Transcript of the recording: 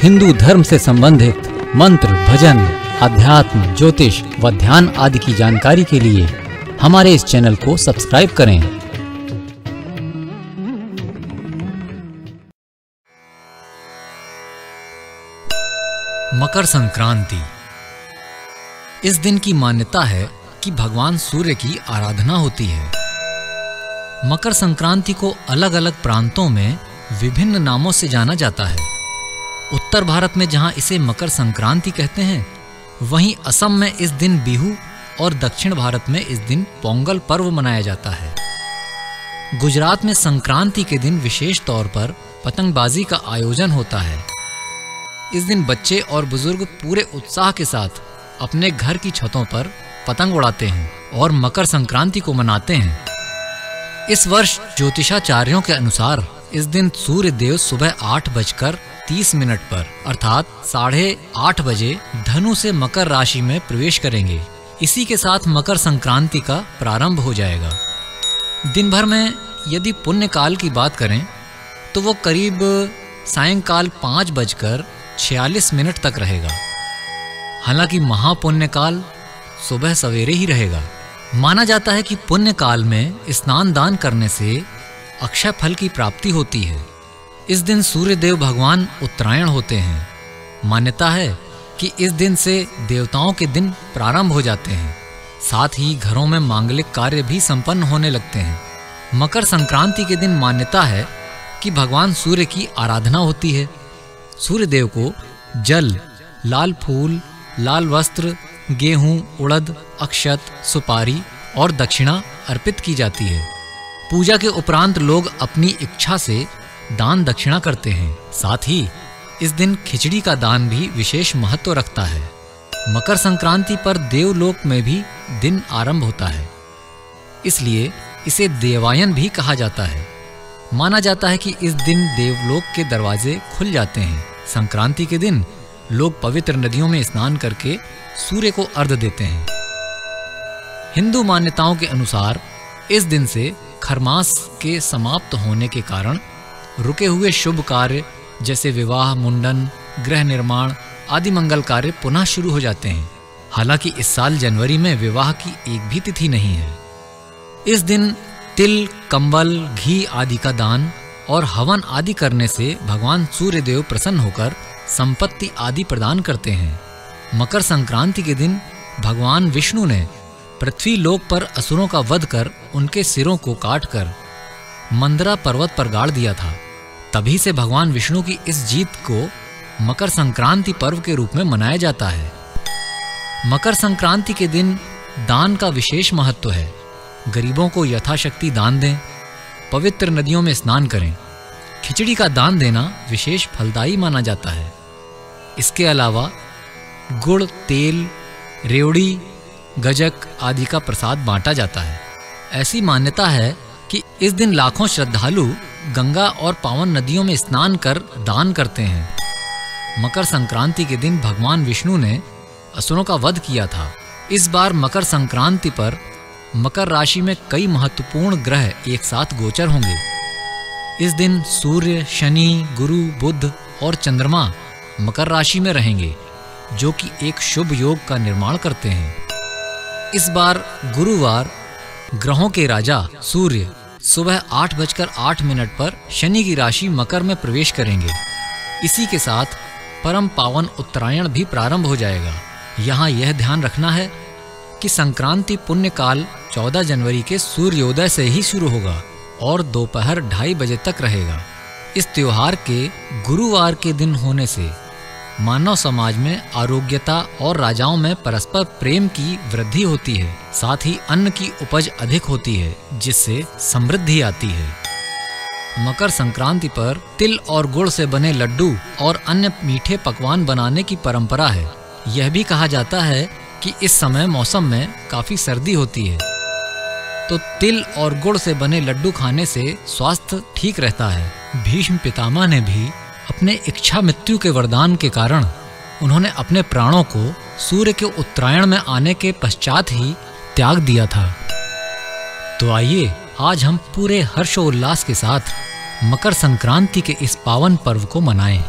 हिंदू धर्म से संबंधित मंत्र, भजन, अध्यात्म, ज्योतिष व ध्यान आदि की जानकारी के लिए हमारे इस चैनल को सब्सक्राइब करें। मकर संक्रांति। इस दिन की मान्यता है कि भगवान सूर्य की आराधना होती है। मकर संक्रांति को अलग अलग प्रांतों में विभिन्न नामों से जाना जाता है। उत्तर भारत में जहां इसे मकर संक्रांति कहते हैं, वहीं असम में इस दिन बिहू और दक्षिण भारत में इस दिन पोंगल पर्व मनाया जाता है। गुजरात में संक्रांति के दिन विशेष तौर पर पतंगबाजी का आयोजन होता है। इस दिन बच्चे और बुजुर्ग पूरे उत्साह के साथ अपने घर की छतों पर पतंग उड़ाते हैं और मकर संक्रांति को मनाते हैं। इस वर्ष ज्योतिषाचार्यों के अनुसार इस दिन सूर्य देव सुबह 8:30 पर अर्थात 8:30 बजे धनु से मकर राशि में प्रवेश करेंगे। इसी के साथ मकर संक्रांति का प्रारंभ हो जाएगा। दिन भर में यदि पुण्य काल की बात करें तो वो करीब सायंकाल 5:46 तक रहेगा। हालांकि महापुण्य काल सुबह सवेरे ही रहेगा। माना जाता है कि पुण्य काल में स्नान दान करने से अक्षय फल की प्राप्ति होती है। इस दिन सूर्य देव भगवान उत्तरायण होते हैं। मान्यता है कि इस दिन से देवताओं के दिन प्रारंभ हो जाते हैं। साथ ही घरों में मांगलिक कार्य भी संपन्न होने लगते हैं। मकर संक्रांति के दिन मान्यता है कि भगवान सूर्य की आराधना होती है। सूर्य देव को जल, लाल फूल, लाल वस्त्र, गेहूं, उड़द, अक्षत, सुपारी और दक्षिणा अर्पित की जाती है। पूजा के उपरांत लोग अपनी इच्छा से दान दक्षिणा करते हैं। साथ ही इस दिन खिचड़ी का दान भी विशेष महत्व रखता है। मकर संक्रांति पर देवलोक में भी दिन आरंभ होता है, इसलिए इसे देवायन भी कहा जाता है। माना जाता है कि इस दिन देवलोक के दरवाजे खुल जाते हैं। संक्रांति के दिन लोग पवित्र नदियों में स्नान करके सूर्य को अर्घ्य देते हैं। हिंदू मान्यताओं के अनुसार इस दिन से खरमास के समाप्त होने के कारण रुके हुए शुभ कार्य जैसे विवाह, मुंडन, गृह निर्माण आदि मंगल कार्य पुनः शुरू हो जाते हैं। हालांकि इस साल जनवरी में विवाह की एक भी तिथि नहीं है। इस दिन तिल, कंबल, घी आदि का दान और हवन आदि करने से भगवान सूर्य देव प्रसन्न होकर संपत्ति आदि प्रदान करते हैं। मकर संक्रांति के दिन भगवान विष्णु ने पृथ्वी लोक पर असुरों का वध कर उनके सिरों को काटकर मंदरा पर्वत पर गाड़ दिया था। तभी से भगवान विष्णु की इस जीत को मकर संक्रांति पर्व के रूप में मनाया जाता है। मकर संक्रांति के दिन दान का विशेष महत्व है। गरीबों को यथाशक्ति दान दें, पवित्र नदियों में स्नान करें। खिचड़ी का दान देना विशेष फलदायी माना जाता है। इसके अलावा गुड़, तेल, रेवड़ी, गजक आदि का प्रसाद बांटा जाता है। ऐसी मान्यता है कि इस दिन लाखों श्रद्धालु गंगा और पावन नदियों में स्नान कर दान करते हैं। मकर संक्रांति के दिन भगवान विष्णु ने असुरों का वध किया था। इस बार मकर संक्रांति पर मकर राशि में कई महत्वपूर्ण ग्रह एक साथ गोचर होंगे। इस दिन सूर्य, शनि, गुरु, बुध और चंद्रमा मकर राशि में रहेंगे, जो कि एक शुभ योग का निर्माण करते हैं। इस बार गुरुवार ग्रहों के राजा सूर्य सुबह 8:08 पर शनि की राशि मकर में प्रवेश करेंगे। इसी के साथ परम पावन उत्तरायण भी प्रारंभ हो जाएगा। यहाँ यह ध्यान रखना है कि संक्रांति पुण्य काल 14 जनवरी के सूर्योदय से ही शुरू होगा और दोपहर 2:30 बजे तक रहेगा। इस त्योहार के गुरुवार के दिन होने से मानव समाज में आरोग्यता और राजाओं में परस्पर प्रेम की वृद्धि होती है। साथ ही अन्न की उपज अधिक होती है, जिससे समृद्धि आती है। मकर संक्रांति पर तिल और गुड़ से बने लड्डू और अन्य मीठे पकवान बनाने की परंपरा है। यह भी कहा जाता है कि इस समय मौसम में काफी सर्दी होती है, तो तिल और गुड़ से बने लड्डू खाने से स्वास्थ्य ठीक रहता है। भीष्म पितामह ने भी अपने इच्छा मृत्यु के वरदान के कारण उन्होंने अपने प्राणों को सूर्य के उत्तरायण में आने के पश्चात ही त्याग दिया था। तो आइए आज हम पूरे हर्षोल्लास के साथ मकर संक्रांति के इस पावन पर्व को मनाएं।